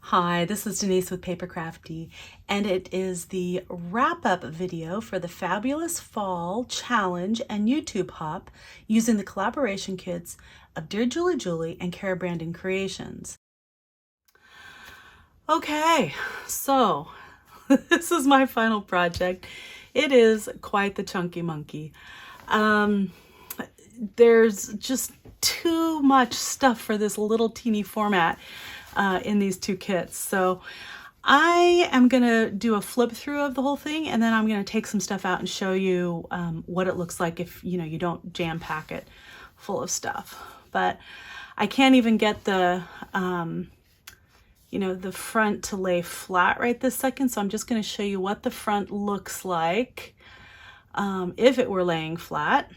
Hi, this is Denise with Papercrafty, and it is the wrap-up video for the Fabulous Fall Challenge and YouTube Hop using the collaboration kits of Dear Julie Julie and Kara Brandon Creations. Okay, so this is my final project. It is quite the chunky monkey. There's just too much stuff for this little teeny format in these two kits. So I am gonna do a flip through of the whole thing, and then I'm gonna take some stuff out and show you what it looks like if you don't jam pack it full of stuff. But I can't even get the the front to lay flat right this second, so I'm just going to show you what the front looks like if it were laying flat.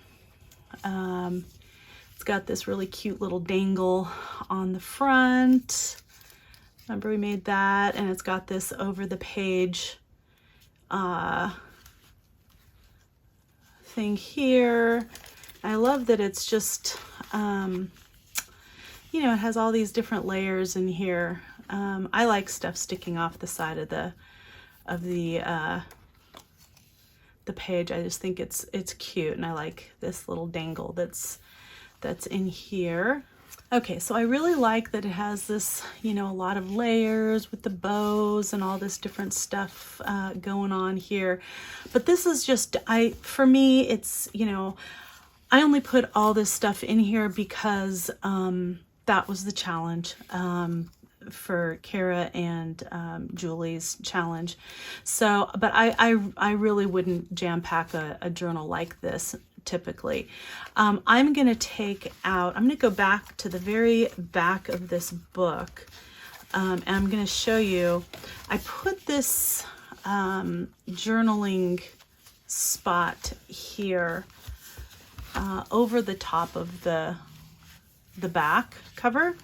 It's got this really cute little dangle on the front. Remember we made that, and it's got this over the page thing here. I love that it's just it has all these different layers in here. I like stuff sticking off the side of the page. I just think it's cute, and I like this little dangle that's in here. Okay, so I really like that it has this, a lot of layers with the bows and all this different stuff going on here. But this is just, for me, it's, I only put all this stuff in here because that was the challenge for Kara and Julie's challenge. So, but I really wouldn't jam pack a journal like this typically. I'm going to go back to the very back of this book, and I'm going to show you, I put this journaling spot here over the top of the back cover.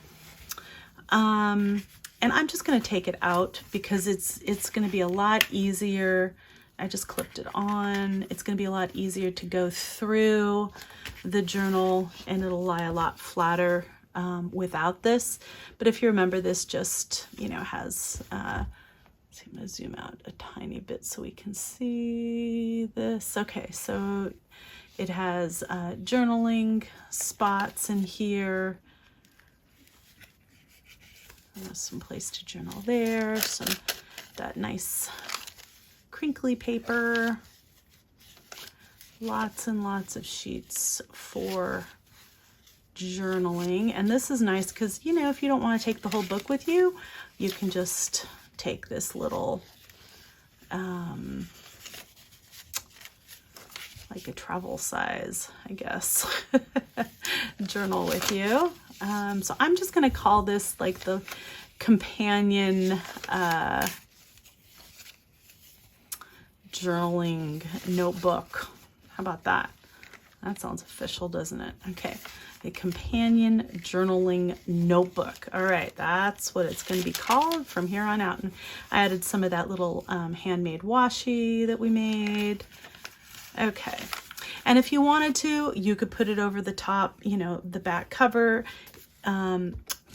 And I'm just going to take it out because it's going to be a lot easier. I just clipped it on. It's going to be a lot easier to go through the journal, and it'll lie a lot flatter without this. But if you remember, this just, has, see, I'm going to zoom out a tiny bit so we can see this. Okay, so it has journaling spots in here. There's some place to journal there, that nice crinkly paper, lots and lots of sheets for journaling. And this is nice because, if you don't want to take the whole book with you, you can just take this little, like a travel size, I guess, journal with you. So I'm just going to call this like the companion journaling notebook. How about that? That sounds official, doesn't it? Okay, a companion journaling notebook. All right, that's what it's going to be called from here on out. And I added some of that little handmade washi that we made. Okay, and if you wanted to, you could put it over the top, the back cover,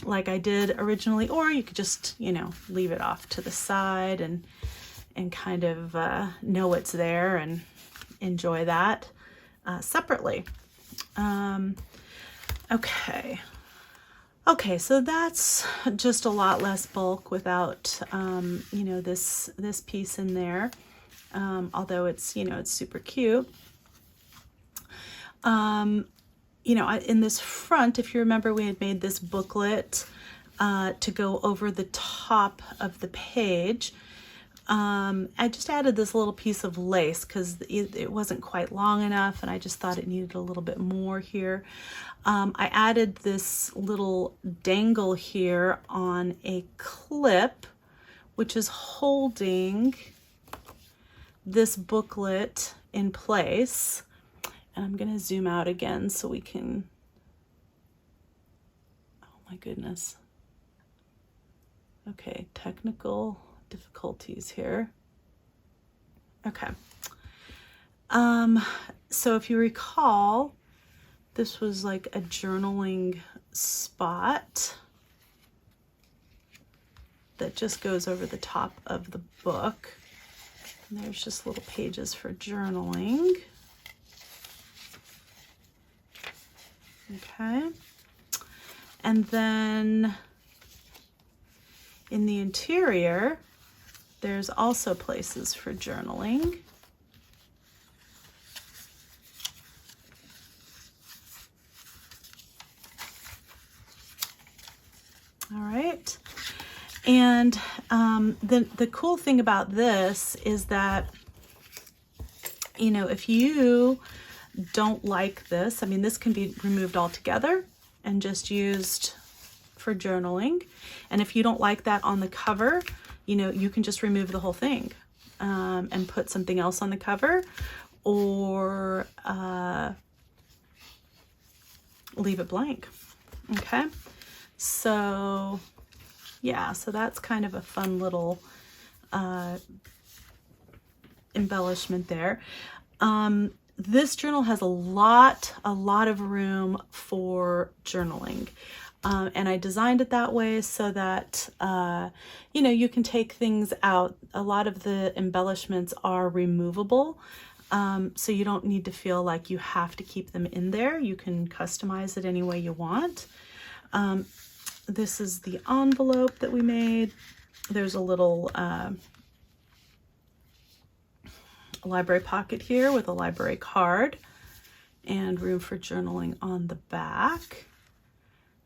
like I did originally, or you could just, leave it off to the side and kind of know it's there and enjoy that separately. Okay, so that's just a lot less bulk without, this piece in there. Although it's, it's super cute. In this front, if you remember, we had made this booklet to go over the top of the page. I just added this little piece of lace because it wasn't quite long enough, and I just thought it needed a little bit more here. I added this little dangle here on a clip, which is holding this booklet in place. And I'm going to zoom out again so we can, oh my goodness. Okay, technical difficulties here. Okay. So if you recall, this was like a journaling spot. that just goes over the top of the book. And there's just little pages for journaling. Okay. And then in the interior, there's also places for journaling. All right. And the cool thing about this is that, you know, if you don't like this, I mean, this can be removed altogether and just used for journaling. And if you don't like that on the cover, you know, you can just remove the whole thing and put something else on the cover, or leave it blank. Okay. So yeah, so that's kind of a fun little embellishment there. This journal has a lot of room for journaling. And I designed it that way so that, you know, you can take things out. A lot of the embellishments are removable. So you don't need to feel like you have to keep them in there. You can customize it any way you want. This is the envelope that we made. There's a little library pocket here with a library card and room for journaling on the back.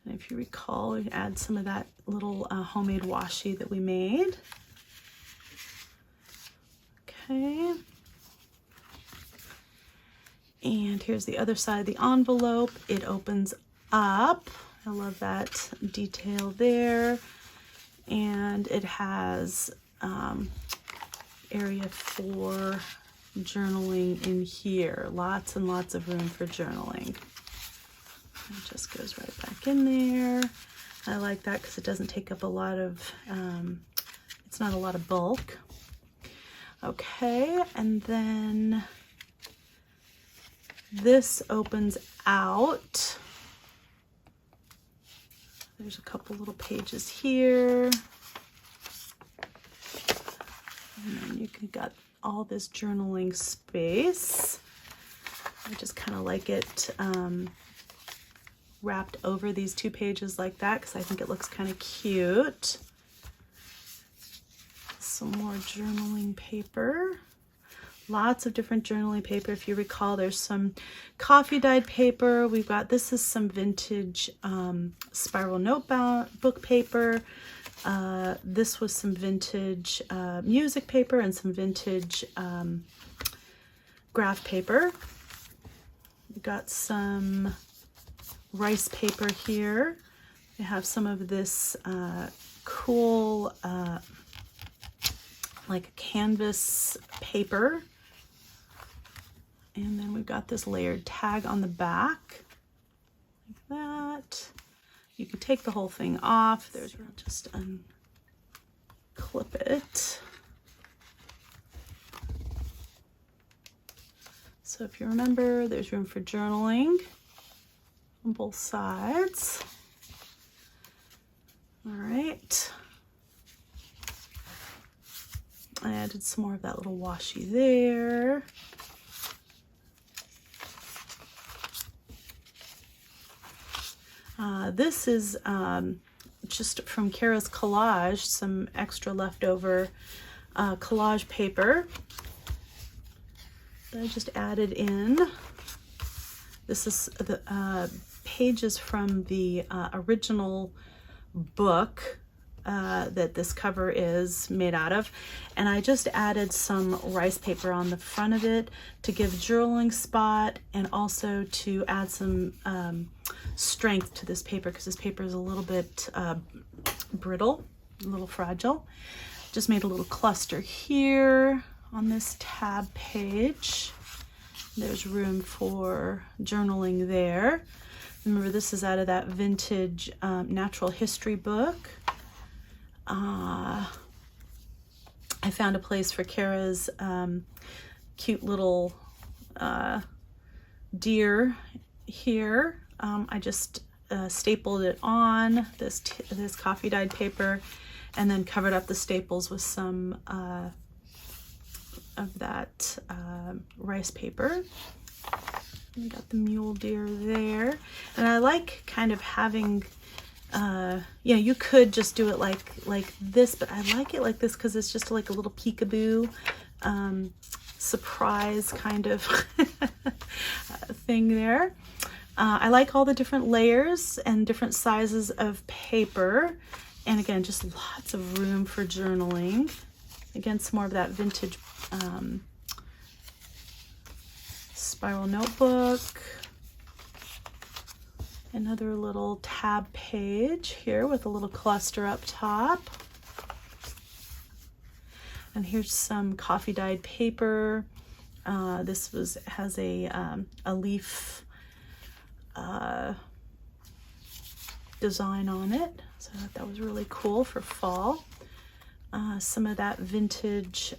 And if you recall, we add some of that little homemade washi that we made. Okay. And here's the other side of the envelope. It opens up. I love that detail there. And it has area for journaling in here. Lots and lots of room for journaling. It just goes right back in there. I like that because it doesn't take up a lot of, it's not a lot of bulk. Okay, and then this opens out. There's a couple little pages here. And then you can got all this journaling space. I just kind of like it wrapped over these two pages like that because I think it looks kind of cute. Some more journaling paper. Lots of different journaling paper. If you recall, there's some coffee dyed paper. We've got, this is some vintage spiral notebook paper. This was some vintage music paper and some vintage graph paper. We've got some rice paper here. We have some of this cool like canvas paper. And then we've got this layered tag on the back, like that. You can take the whole thing off. There's, just unclip it. So if you remember, there's room for journaling on both sides. All right. I added some more of that little washi there. This is just from Kara's collage, some extra leftover collage paper that I just added in. This is the pages from the original book that this cover is made out of, and I just added some rice paper on the front of it to give journaling spot and also to add some strength to this paper because this paper is a little bit brittle, a little fragile. Just made a little cluster here on this tab page. There's room for journaling there. Remember, this is out of that vintage natural history book. I found a place for Kara's cute little deer here. I just stapled it on this coffee dyed paper and then covered up the staples with some of that rice paper. We got the mule deer there, and I like kind of having, yeah, you could just do it like this, but I like it like this because it's just like a little peekaboo surprise kind of thing there. I like all the different layers and different sizes of paper, and again, just lots of room for journaling. Again, some more of that vintage spiral notebook. Another little tab page here with a little cluster up top. And here's some coffee dyed paper. This has a leaf design on it, so I thought that was really cool for fall. Some of that vintage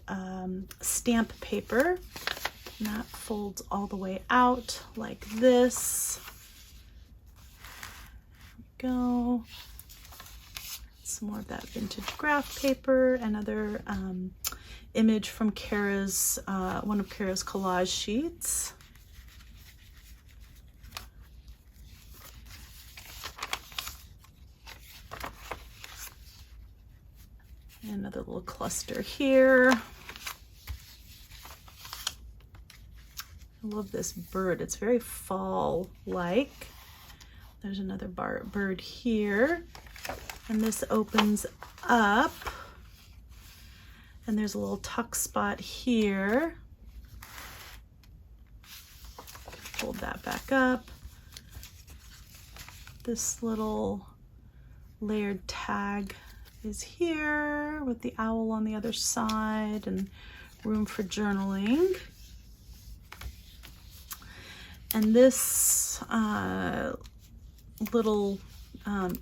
stamp paper, and that folds all the way out like this. There we go. Some more of that vintage graph paper, another image from Kara's, one of Kara's collage sheets. And another little cluster here. I love this bird. It's very fall-like. There's another bird here. And this opens up. And there's a little tuck spot here. Fold that back up. This little layered tag is here with the owl on the other side and room for journaling. And this little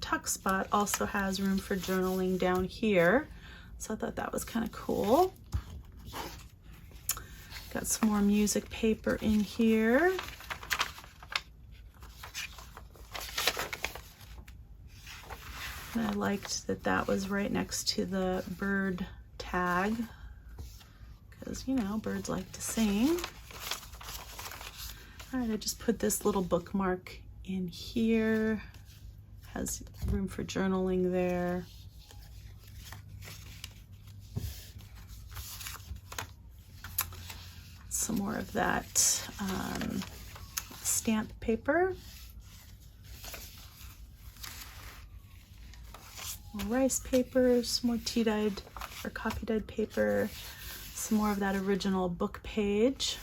tuck spot also has room for journaling down here. So I thought that was kind of cool. Got some more music paper in here. And I liked that that was right next to the bird tag, because, you know, birds like to sing. All right, I just put this little bookmark in here. Has room for journaling there. Some more of that stamp paper. More rice paper, some more tea dyed or coffee dyed paper, some more of that original book page.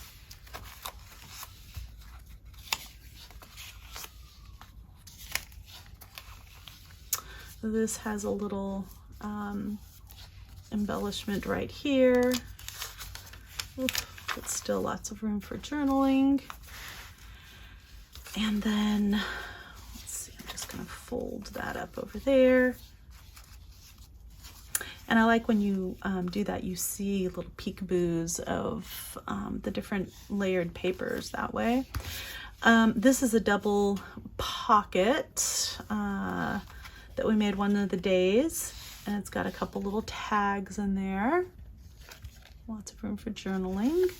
This has a little embellishment right here. But still lots of room for journaling. And then, let's see, I'm just gonna fold that up over there. And I like when you do that, you see little peekaboos of the different layered papers that way. This is a double pocket that we made one of the days, and it's got a couple little tags in there. Lots of room for journaling.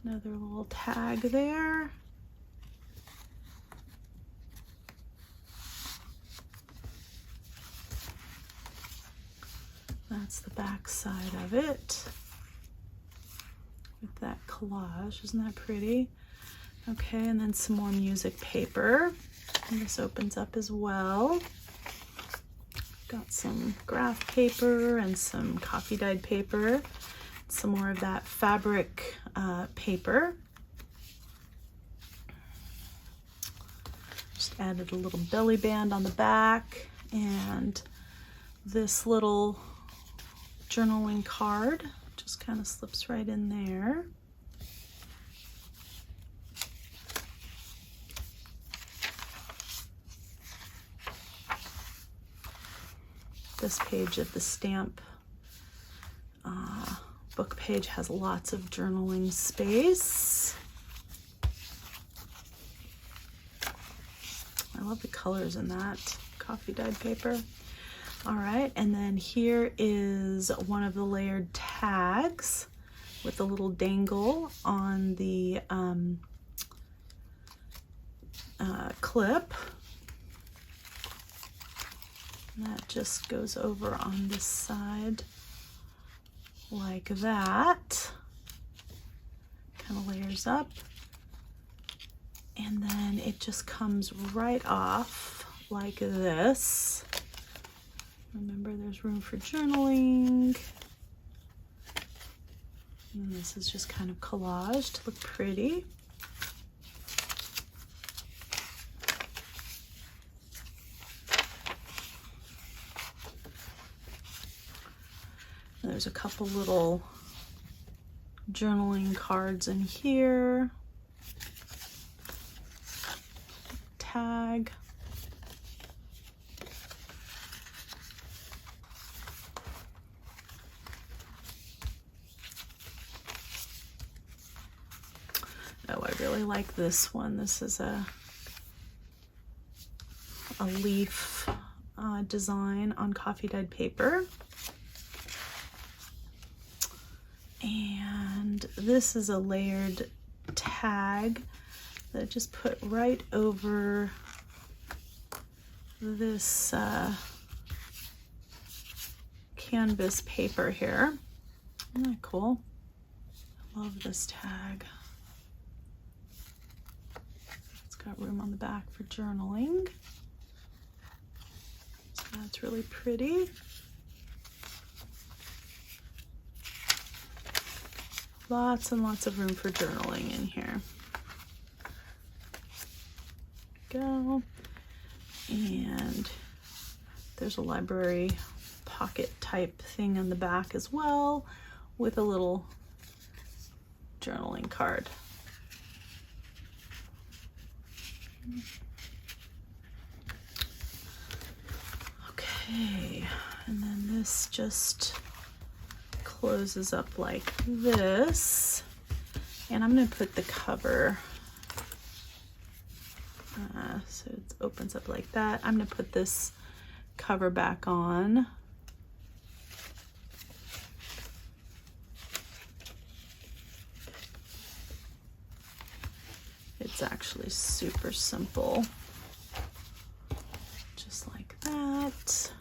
Another little tag there. That's the back side of it with that collage. Isn't that pretty? Okay, and then some more music paper. And this opens up as well. Got some graph paper and some coffee dyed paper. Some more of that fabric paper. Just added a little belly band on the back, and this little journaling card just kind of slips right in there. This page of the stamp book page has lots of journaling space. love the colors in that coffee dyed paper. All right, and then here is one of the layered tags with a little dangle on the clip. And that just goes over on this side like that. Kind of layers up. And then it just comes right off like this. Remember, there's room for journaling. And this is just kind of collaged to look pretty. And there's a couple little journaling cards in here. Tag. Oh, I really like this one. This is a leaf design on coffee dyed paper. And this is a layered tag that I just put right over this canvas paper here. Isn't that cool? I love this tag. It's got room on the back for journaling. So that's really pretty. Lots and lots of room for journaling in here. Go. And there's a library pocket type thing on the back as well with a little journaling card. Okay, and then this just closes up like this, and I'm going to put the cover so it opens up like that. I'm going to put this cover back on. It's actually super simple, just like that.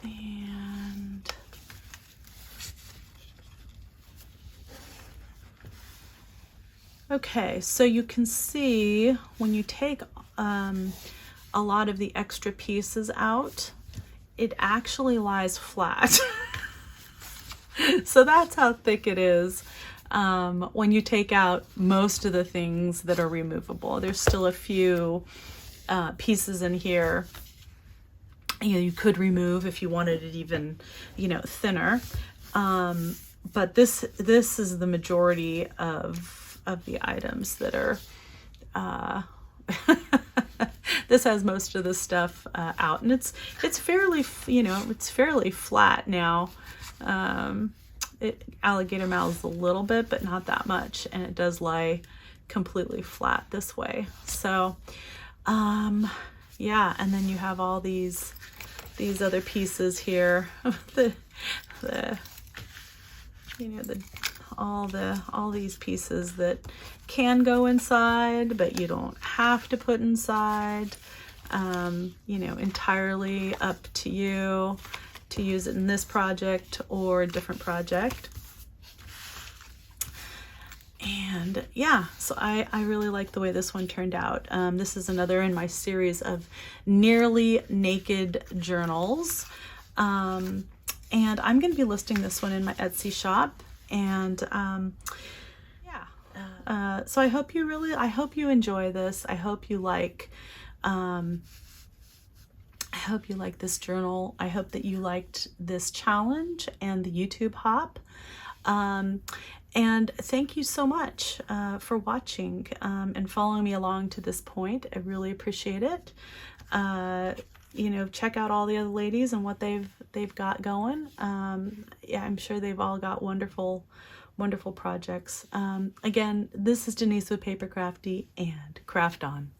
And okay, so you can see when you take a lot of the extra pieces out, it actually lies flat. So that's how thick it is when you take out most of the things that are removable. There's still a few pieces in here you could remove if you wanted it even, thinner. But this is the majority of the items that are, this has most of the stuff out, and it's fairly, it's fairly flat now. It alligator mouths a little bit, but not that much, and it does lie completely flat this way. So, yeah, and then you have all these other pieces here, all these pieces that can go inside, but you don't have to put inside. Entirely up to you to use it in this project or a different project. And yeah, so I really like the way this one turned out. This is another in my series of nearly naked journals. And I'm going to be listing this one in my Etsy shop. And so I hope you enjoy this. I hope you like this journal. I hope that you liked this challenge and the YouTube hop. And thank you so much for watching and following me along to this point. I really appreciate it. Check out all the other ladies and what they've got going. Yeah, I'm sure they've all got wonderful wonderful projects. Again, this is Denise with Paper Crafty, and craft on.